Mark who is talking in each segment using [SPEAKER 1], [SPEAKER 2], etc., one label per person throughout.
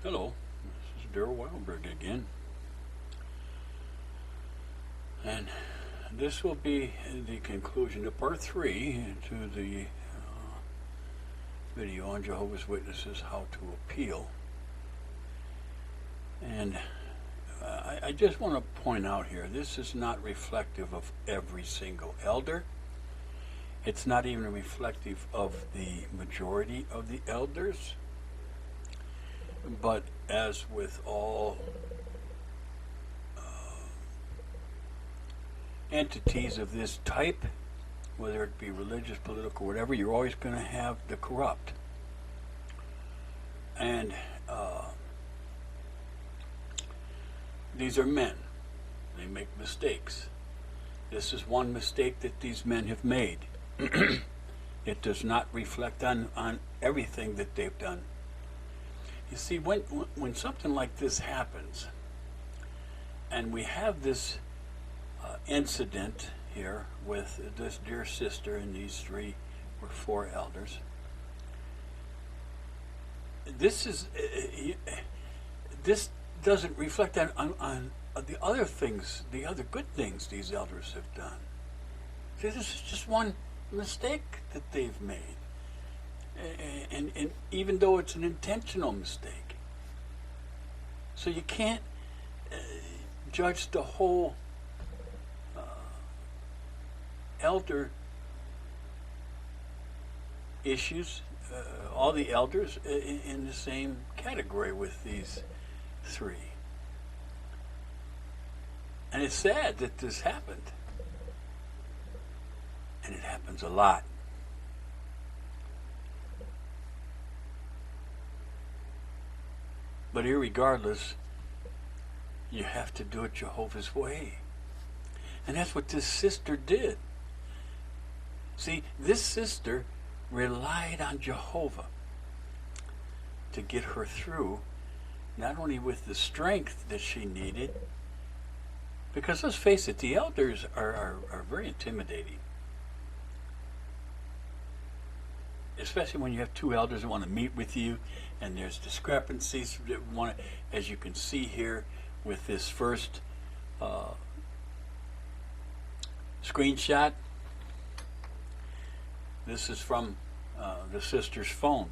[SPEAKER 1] Hello, this is Daryl Wildberg again, and this will be the conclusion to part 3 to the video on Jehovah's Witnesses, how to appeal. And I just want to point out here, this is not reflective of every single elder. It's not even reflective of the majority of the elders. But as with all entities of this type, whether it be religious, political, whatever, you're always going to have the corrupt. And these are men. They make mistakes. This is one mistake that these men have made. It does not reflect on everything that they've done. You see, when something like this happens, and we have this incident here with this dear sister and these 3 or 4 elders, this doesn't reflect on the other things, the other good things these elders have done. See, this is just one mistake that they've made. And even though it's an intentional mistake. So you can't judge the whole elder issues, all the elders, in the same category with these 3. And it's sad that this happened. And it happens a lot. But irregardless, you have to do it Jehovah's way. And that's what this sister did. See, this sister relied on Jehovah to get her through, not only with the strength that she needed, because let's face it, the elders are very intimidating. Especially when you have 2 elders that want to meet with you, and there's discrepancies that want to, as you can see here with this first screenshot. This is from the sister's phone,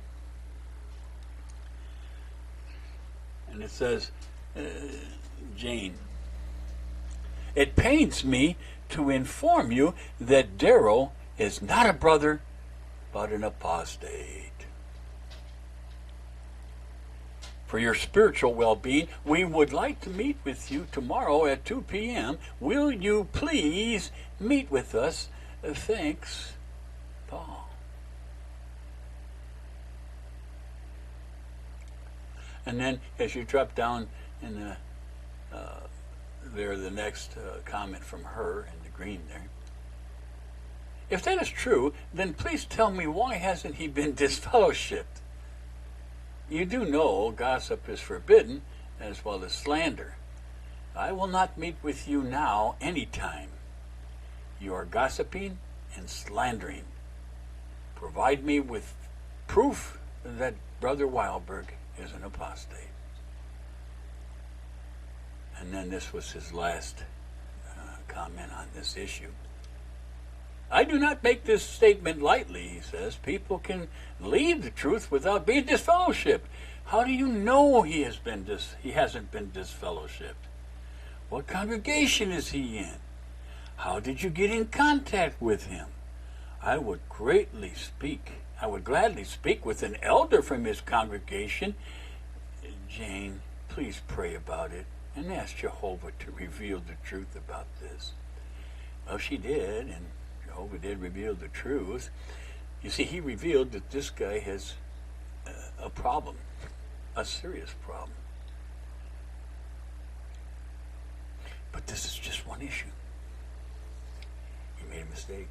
[SPEAKER 1] and it says, Jane, it pains me to inform you that Daryl is not a brother but an apostate. For your spiritual well-being, we would like to meet with you tomorrow at 2 p.m. Will you please meet with us? Thanks, Paul. And then as you drop down in the next comment from her in the green there. If that is true, then please tell me, why hasn't he been disfellowshipped? You do know gossip is forbidden, as well as slander. I will not meet with you now any time. You are gossiping and slandering. Provide me with proof that Brother Wildberg is an apostate. And then this was his last comment on this issue. I do not make this statement lightly, he says. People can leave the truth without being disfellowshipped. How do you know he hasn't been disfellowshipped? What congregation is he in? How did you get in contact with him? I would gladly speak with an elder from his congregation. Jane, please pray about it and ask Jehovah to reveal the truth about this. Well, she did, and Jehovah did reveal the truth. You see, he revealed that this guy has a problem, a serious problem. But this is just one issue. He made a mistake.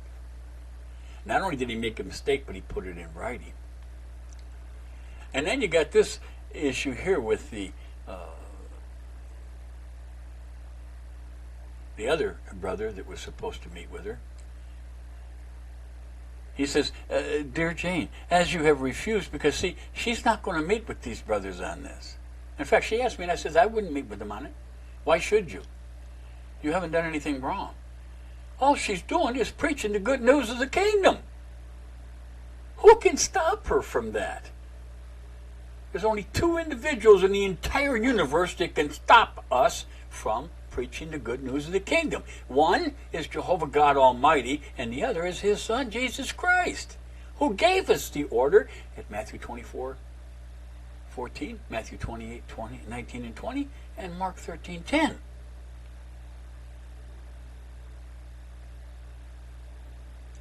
[SPEAKER 1] Not only did he make a mistake, but he put it in writing. And then you got this issue here with the other brother that was supposed to meet with her. He says, Dear Jane, as you have refused, because see, she's not going to meet with these brothers on this. In fact, she asked me, and I said, I wouldn't meet with them on it. Why should you? You haven't done anything wrong. All she's doing is preaching the good news of the kingdom. Who can stop her from that? There's only two individuals in the entire universe that can stop us from preaching the good news of the kingdom. One is Jehovah God Almighty, and the other is his Son, Jesus Christ, who gave us the order at Matthew 24:14, Matthew 19 and 20, and Mark 13:10.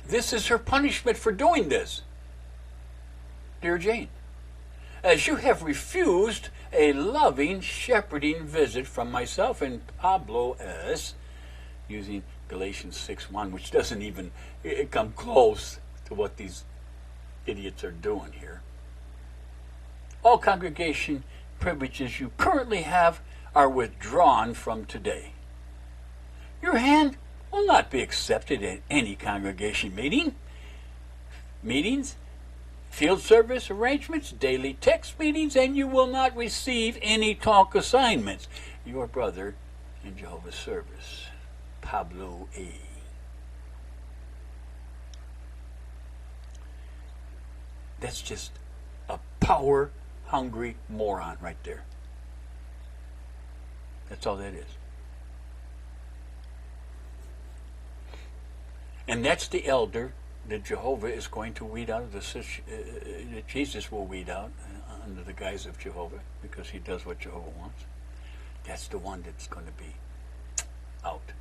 [SPEAKER 1] This is her punishment for doing this. Dear Jane, as you have refused a loving, shepherding visit from myself and Pablo S., using Galatians 6:1, which doesn't even come close to what these idiots are doing here. All congregation privileges you currently have are withdrawn from today. Your hand will not be accepted at any congregation meetings, field service arrangements, daily text meetings, and you will not receive any talk assignments. Your brother in Jehovah's service, Pablo A. That's just a power-hungry moron right there. That's all that is. And that's the elder that Jehovah is going to weed out of that Jesus will weed out under the guise of Jehovah, because he does what Jehovah wants. That's the one that's going to be out.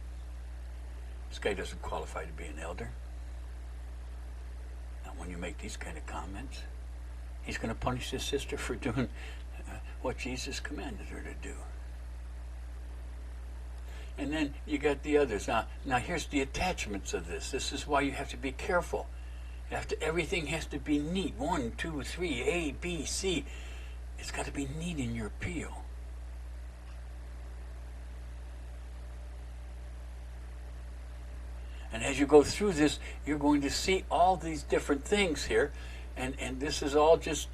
[SPEAKER 1] This guy doesn't qualify to be an elder. Now, when you make these kind of comments, he's going to punish his sister for doing what Jesus commanded her to do. And then you got the others. Now here's the attachments of this. This is why you have to be careful. Everything has to be neat. 1, 2, 3, A, B, C. It's got to be neat in your appeal. And as you go through this, you're going to see all these different things here. And this is all just,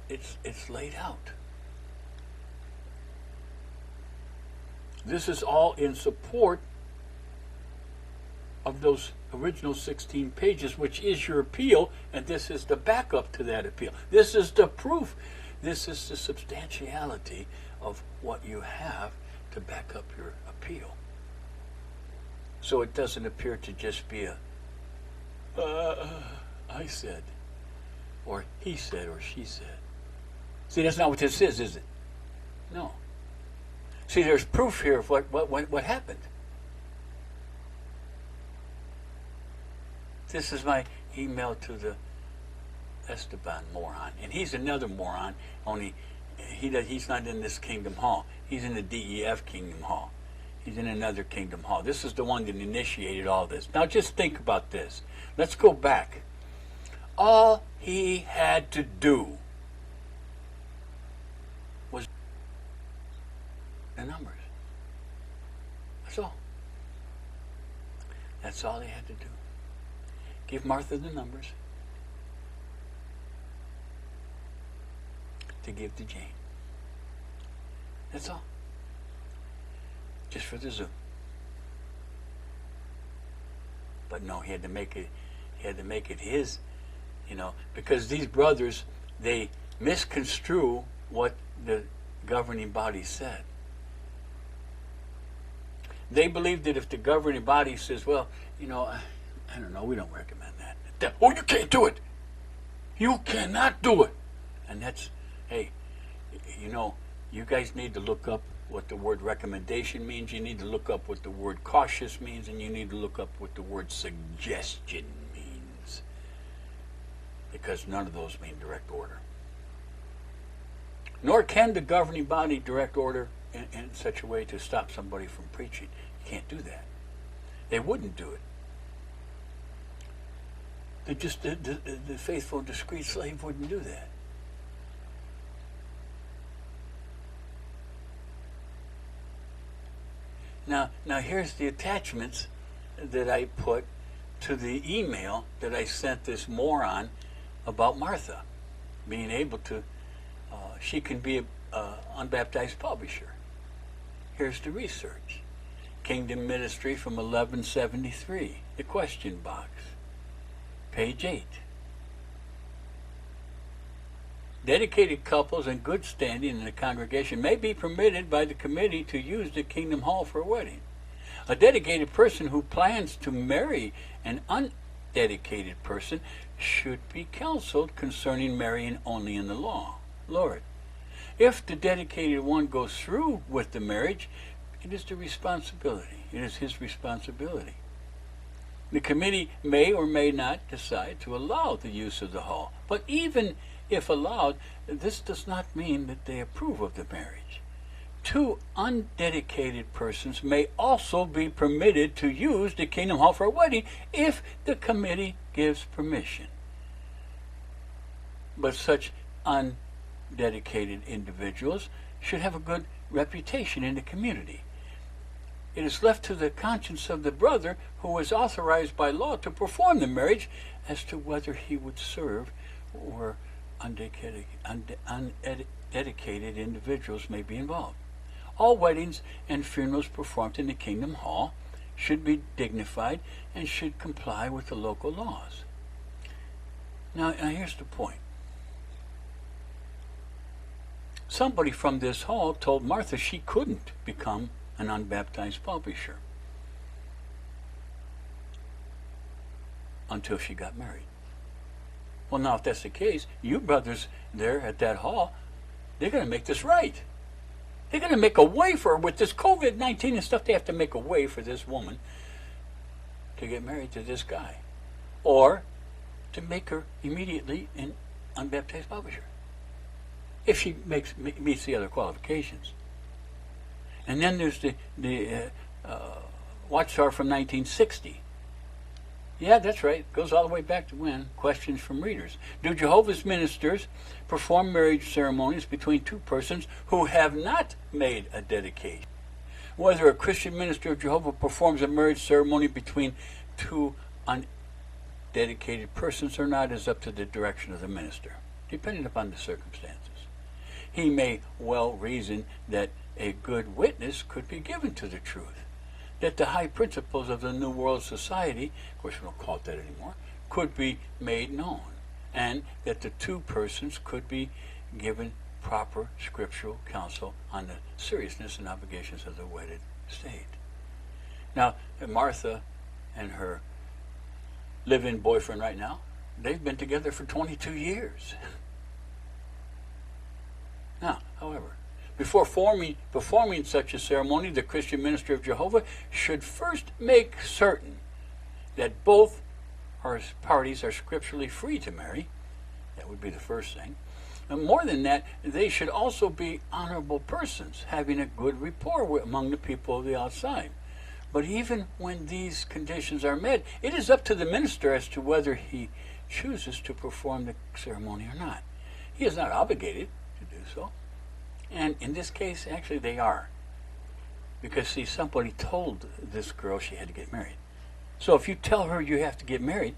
[SPEAKER 1] it's laid out. This is all in support of those original 16 pages, which is your appeal, and this is the backup to that appeal. This is the proof. This is the substantiality of what you have to back up your appeal. So it doesn't appear to just be I said, or he said, or she said. See, that's not what this is it? No. See, there's proof here of what happened. This is my email to the Esteban moron. And he's another moron, only he's not in this Kingdom Hall. He's in the DEF Kingdom Hall. He's in another Kingdom Hall. This is the one that initiated all this. Now just think about this. Let's go back. All he had to do was the numbers. That's all. That's all he had to do. Give Martha the numbers to give to Jane. That's all. Just for the Zoom. But no, he had to make it his, because these brothers, they misconstrue what the governing body said. They believe that if the governing body says, well, I don't know, we don't recommend that. Oh, you can't do it. You cannot do it. And that's, hey, you guys need to look up what the word recommendation means. You need to look up what the word cautious means, and you need to look up what the word suggestion means. Because none of those mean direct order. Nor can the governing body direct order in such a way to stop somebody from preaching. You can't do that. They wouldn't do it. The faithful, discreet slave wouldn't do that. Now here's the attachments that I put to the email that I sent this moron about Martha. being able to, she can be an unbaptized publisher. Here's the research. Kingdom Ministry from 1173, the question box, page 8. Dedicated couples in good standing in the congregation may be permitted by the committee to use the Kingdom Hall for a wedding. A dedicated person who plans to marry an undedicated person should be counseled concerning marrying only in the law. Lord, if the dedicated one goes through with the marriage, it is the responsibility. It is his responsibility. The committee may or may not decide to allow the use of the hall, but even if allowed, this does not mean that they approve of the marriage. Two undedicated persons may also be permitted to use the Kingdom Hall for a wedding if the committee gives permission. But such undedicated individuals should have a good reputation in the community. It is left to the conscience of the brother who is authorized by law to perform the marriage as to whether he would serve or undedicated individuals may be involved. All weddings and funerals performed in the Kingdom Hall should be dignified and should comply with the local laws. Now here's the point. Somebody from this hall told Martha she couldn't become an unbaptized publisher until she got married. Well, now, if that's the case, you brothers there at that hall, they're going to make this right. They're going to make a way for her with this COVID-19 and stuff. They have to make a way for this woman to get married to this guy, or to make her immediately an unbaptized publisher if she meets the other qualifications. And then there's the Watchtower from 1960. Yeah, that's right. It goes all the way back to when? Questions from readers. Do Jehovah's ministers perform marriage ceremonies between two persons who have not made a dedication? Whether a Christian minister of Jehovah performs a marriage ceremony between two undedicated persons or not is up to the direction of the minister, depending upon the circumstances. He may well reason that a good witness could be given to the truth, that the high principles of the New World Society, of course we don't call it that anymore, could be made known, and that the two persons could be given proper scriptural counsel on the seriousness and obligations of the wedded state. Now, Martha and her live-in boyfriend right now, they've been together for 22 years. Now, however, before performing such a ceremony, the Christian minister of Jehovah should first make certain that both parties are scripturally free to marry. That would be the first thing. And more than that, they should also be honorable persons, having a good rapport among the people of the outside. But even when these conditions are met, it is up to the minister as to whether he chooses to perform the ceremony or not. He is not obligated to do so. And in this case, actually, they are. Because, see, somebody told this girl she had to get married. So if you tell her you have to get married,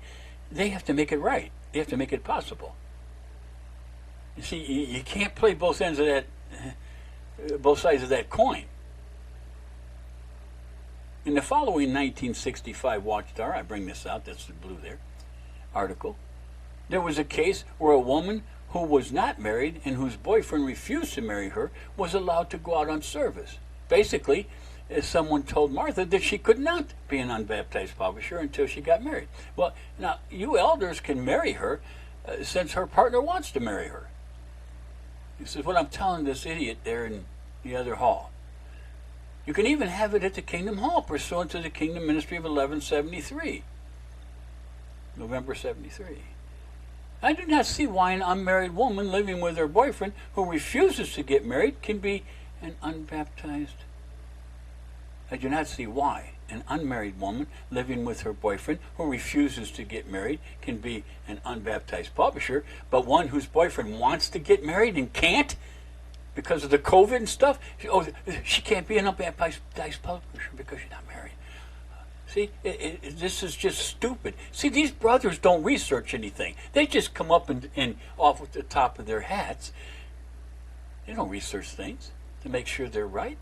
[SPEAKER 1] they have to make it right. They have to make it possible. You see, you can't play both ends of that, both sides of that coin. In the following 1965 Watchtower, I bring this out, that's the blue there, article, there was a case where a woman who was not married and whose boyfriend refused to marry her was allowed to go out on service. Basically, someone told Martha that she could not be an unbaptized publisher until she got married. Well, now, you elders can marry her since her partner wants to marry her. This is what I'm telling this idiot there in the other hall. You can even have it at the Kingdom Hall pursuant to the Kingdom Ministry of 1173, November 73. I do not see why an unmarried woman living with her boyfriend who refuses to get married can be an unbaptized. I do not see why an unmarried woman living with her boyfriend who refuses to get married can be an unbaptized publisher, but one whose boyfriend wants to get married and can't because of the COVID and stuff, she can't be an unbaptized publisher because she's not married. See, this is just stupid. See, these brothers don't research anything. They just come up and off with the top of their hats. They don't research things to make sure they're right.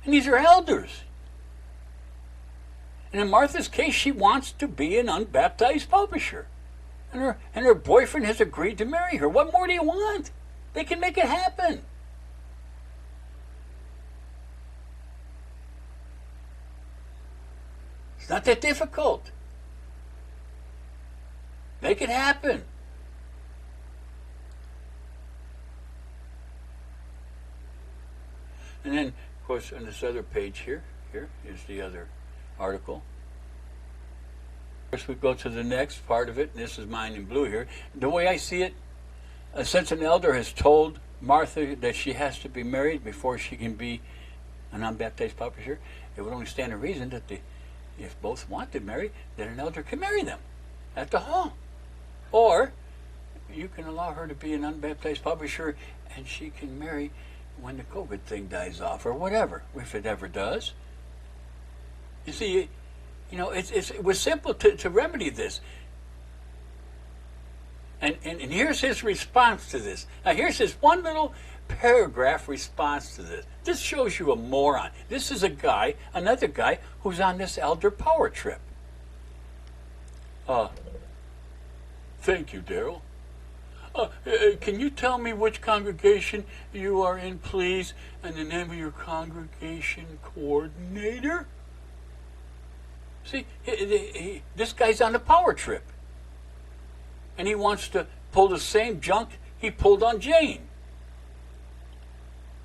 [SPEAKER 1] And these are elders. And in Martha's case, she wants to be an unbaptized publisher. And her boyfriend has agreed to marry her. What more do you want? They can make it happen. It's not that difficult. Make it happen. And then, of course, on this other page here is the other article. Of course, we go to the next part of it, and this is mine in blue here. The way I see it, since an elder has told Martha that she has to be married before she can be an unbaptized publisher, it would only stand to reason that if both want to marry, then an elder can marry them at the hall. Or you can allow her to be an unbaptized publisher, and she can marry when the COVID thing dies off, or whatever, if it ever does. You see, it was simple to remedy this. And here's his response to this. Now here's his one little paragraph response to this. This shows you a moron. This is another guy who's on this elder power trip. Thank you, Daryl. Can you tell me which congregation you are in, please, and the name of your congregation coordinator? See, this guy's on a power trip. And he wants to pull the same junk he pulled on Jane.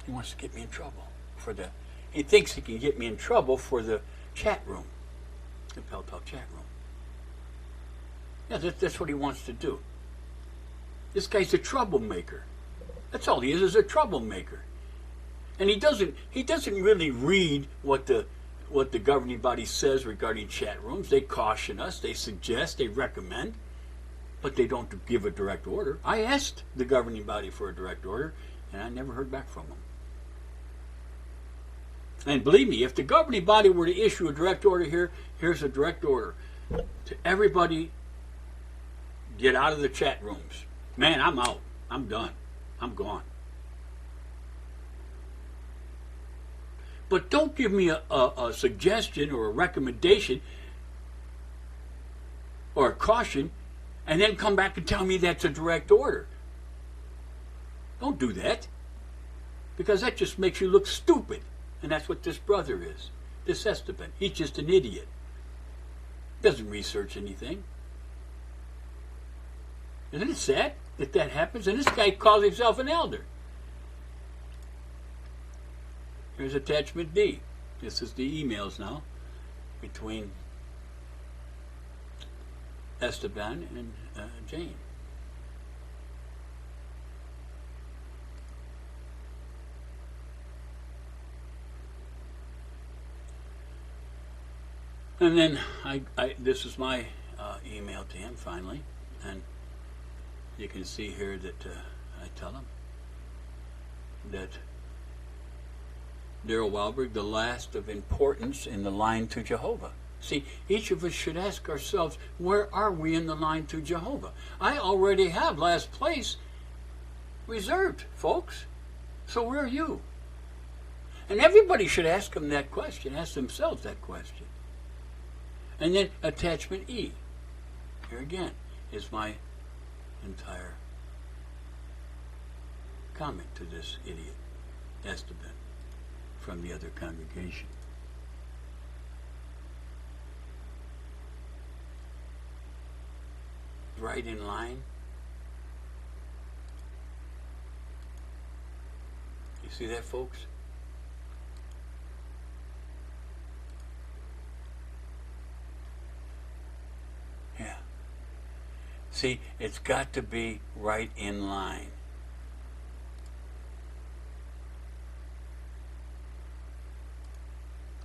[SPEAKER 1] He wants to get me in trouble he thinks he can get me in trouble for the chat room, the Pell Talk chat room. Yeah, that's what he wants to do. This guy's a troublemaker. That's all he is a troublemaker. And he doesn't really read what the governing body says regarding chat rooms. They caution us, they suggest, they recommend, but they don't give a direct order. I asked the governing body for a direct order, and I never heard back from them. And believe me, if the governing body were to issue a direct order here's a direct order to everybody: get out of the chat rooms. Man, I'm out. I'm done. I'm gone. But don't give me a suggestion or a recommendation or a caution and then come back and tell me that's a direct order. Don't do that, because that just makes you look stupid. And that's what this brother is, this Esteban. He's just an idiot. Doesn't research anything. Isn't it sad that happens? And this guy calls himself an elder. Here's attachment D. This is the emails now between Esteban and Jane. And then this is my email to him finally, and you can see here that I tell him that Daryl Walberg, the last of importance in the line to Jehovah. See, each of us should ask ourselves, where are we in the line to Jehovah? I already have last place reserved, folks. So where are you? And everybody should ask them that question, ask themselves that question. And then attachment E. Here again is my entire comment to this idiot, Esteban, from the other congregation. Right in line. You see that, folks? Yeah. See, it's got to be right in line.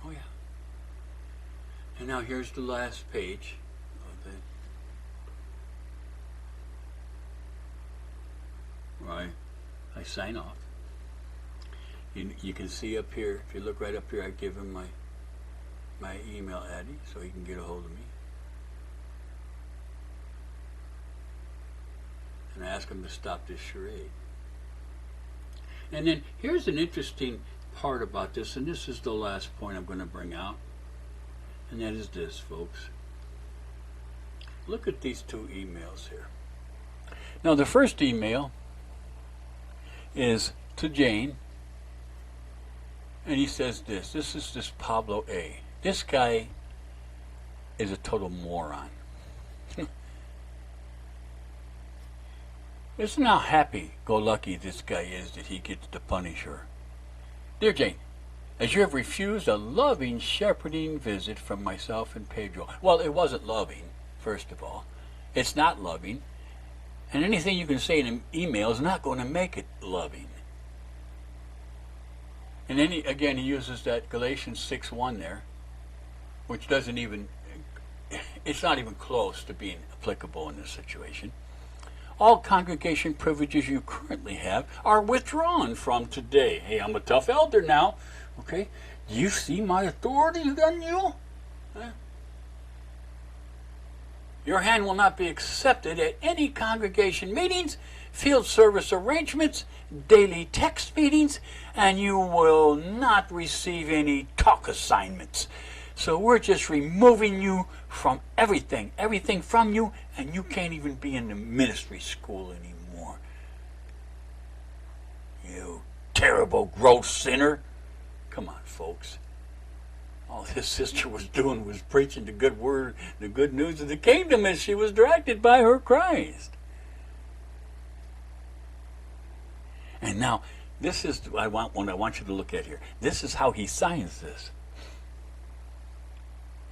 [SPEAKER 1] Oh, yeah. And now here's the last page of it, where I sign off. You can see up here, if you look right up here, I give him my my email Eddie so he can get a hold of me and ask him to stop this charade. And then here's an interesting part about this, and this is the last point I'm going to bring out, and that is this, folks. Look at these two emails here. Now, the first email is to Jane, and he says this. This is this Pablo A. This guy is a total moron. Listen how happy-go-lucky this guy is that he gets to punish her. Dear Jane, as you have refused a loving shepherding visit from myself and Pedro. Well, it wasn't loving, first of all. It's not loving. And anything you can say in an email is not going to make it loving. And then, again, he uses that Galatians 6:1 there, which doesn't even, it's not even close to being applicable in this situation. All congregation privileges you currently have are withdrawn from today. Hey, I'm a tough elder now. Okay? Do you see my authority on you? Huh? Your hand will not be accepted at any congregation meetings, field service arrangements, daily text meetings, and you will not receive any talk assignments. So we're just removing you from everything from you, and you can't even be in the ministry school anymore. You terrible, gross sinner. Come on, folks. All this sister was doing was preaching the good word, the good news of the kingdom as she was directed by her Christ. And now, this is what I want you to look at here. This is how he signs this.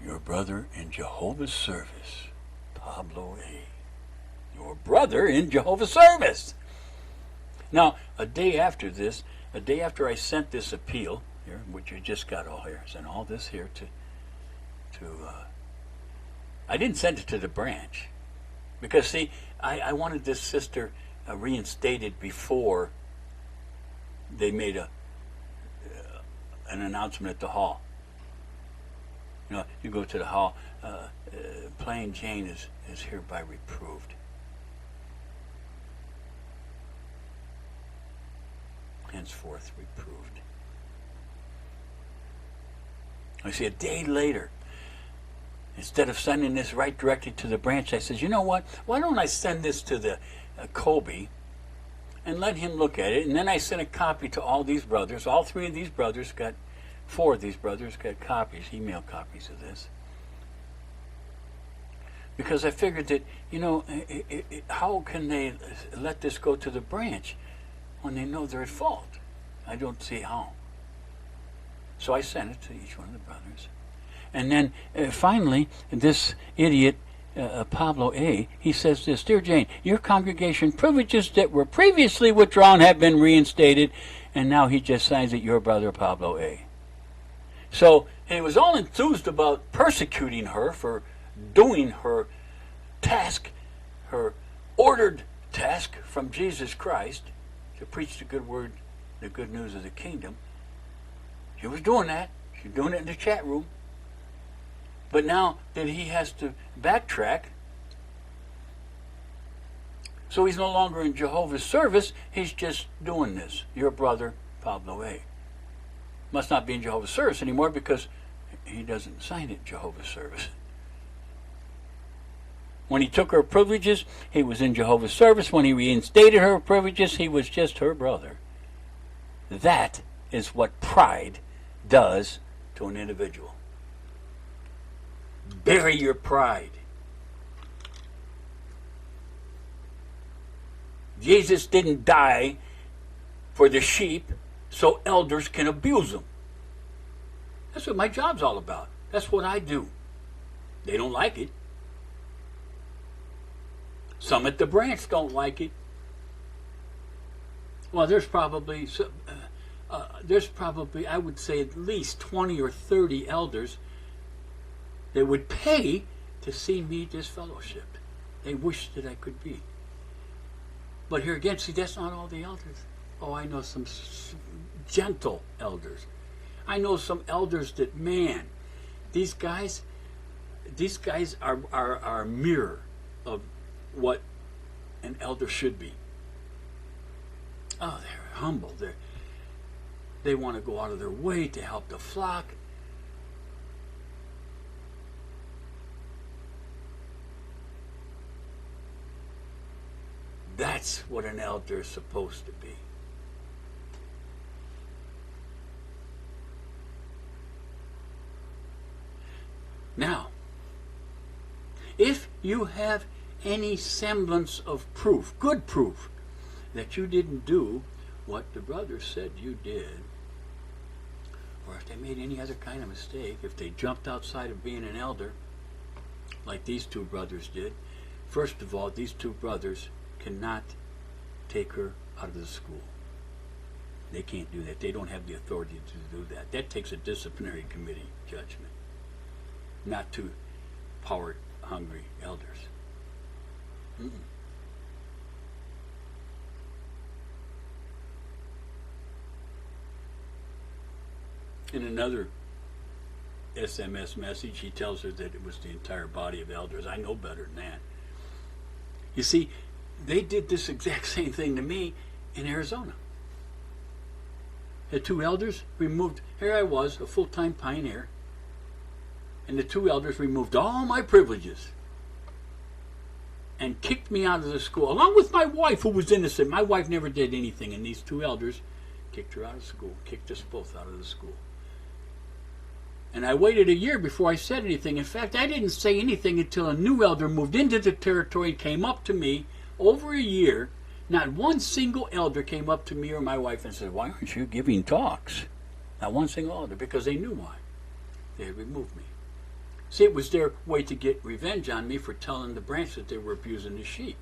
[SPEAKER 1] Your brother in Jehovah's service, Pablo A. Your brother in Jehovah's service. Now, a day after I sent this appeal, here, which you just got all here, sent all this here I didn't send it to the branch. Because, see, I wanted this sister reinstated before they made an announcement at the hall. You know, you go to the hall, plain Jane is hereby reproved. Henceforth reproved. I see a day later, instead of sending this right directly to the branch, I says, you know what? Why don't I send this to the Colby and let him look at it? And then I sent a copy to all these brothers. All three of these brothers got, four of these brothers got copies, email copies of this. Because I figured that, you know, how can they let this go to the branch when they know they're at fault? I don't see how. So I sent it to each one of the brothers. And then finally, this idiot, Pablo A., he says this, Dear Jane, your congregation privileges that were previously withdrawn have been reinstated, and now he just signs it, your brother Pablo A. So he was all enthused about persecuting her for doing her task, her ordered task from Jesus Christ to preach the good word, the good news of the kingdom. She was doing that. She was doing it in the chat room. But now that he has to backtrack, so he's no longer in Jehovah's service, he's just doing this. Your brother, Pablo A. Must not be in Jehovah's service anymore because he doesn't sign it Jehovah's service. When he took her privileges, he was in Jehovah's service. When he reinstated her privileges, he was just her brother. That is what pride does to an individual. Bury your pride. Jesus didn't die for the sheep so elders can abuse them. That's what my job's all about. That's what I do. They don't like it. Some at the branch don't like it. Well, there's probably, I would say, at least 20 or 30 elders that would pay to see me disfellowshipped. They wish that I could be. But here again, see, that's not all the elders. Oh, I know some gentle elders. I know some elders that, man, These guys are a mirror of what an elder should be. Oh, they're humble. They want to go out of their way to help the flock. That's what an elder is supposed to be. Now, if you have any semblance of proof, good proof, that you didn't do what the brothers said you did, or if they made any other kind of mistake, if they jumped outside of being an elder, like these two brothers did, first of all, these two brothers cannot take her out of the school. They can't do that. They don't have the authority to do that. That takes a disciplinary committee judgment, not two power-hungry elders. Mm-mm. In another SMS message, he tells her that it was the entire body of elders. I know better than that. You see, they did this exact same thing to me in Arizona. The two elders removed, here I was, a full-time pioneer, and the two elders removed all my privileges and kicked me out of the school, along with my wife, who was innocent. My wife never did anything, and these two elders kicked her out of school, kicked us both out of the school. And I waited a year before I said anything. In fact, I didn't say anything until a new elder moved into the territory and came up to me over a year. Not one single elder came up to me or my wife and said, "Why aren't you giving talks?" Not one single elder, because they knew why. They had removed me. See, it was their way to get revenge on me for telling the branch that they were abusing the sheep.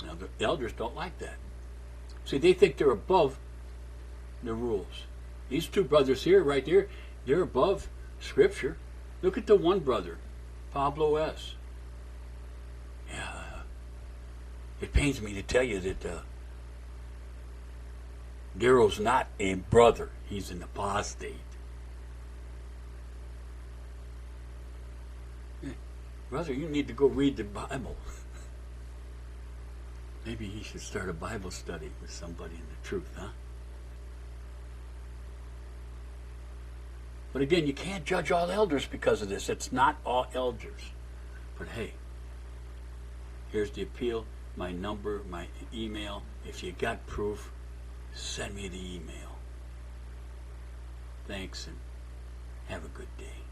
[SPEAKER 1] Now, the elders don't like that. See, they think they're above the rules. These two brothers here, right there, they're above Scripture. Look at the one brother, Pablo S. Yeah, it pains me to tell you that Daryl's not a brother. He's an apostate. Hey, brother, you need to go read the Bible. Maybe he should start a Bible study with somebody in the truth, huh? But again, you can't judge all elders because of this. It's not all elders. But hey, here's the appeal, my number, my email. If you got proof, send me the email. Thanks, and have a good day.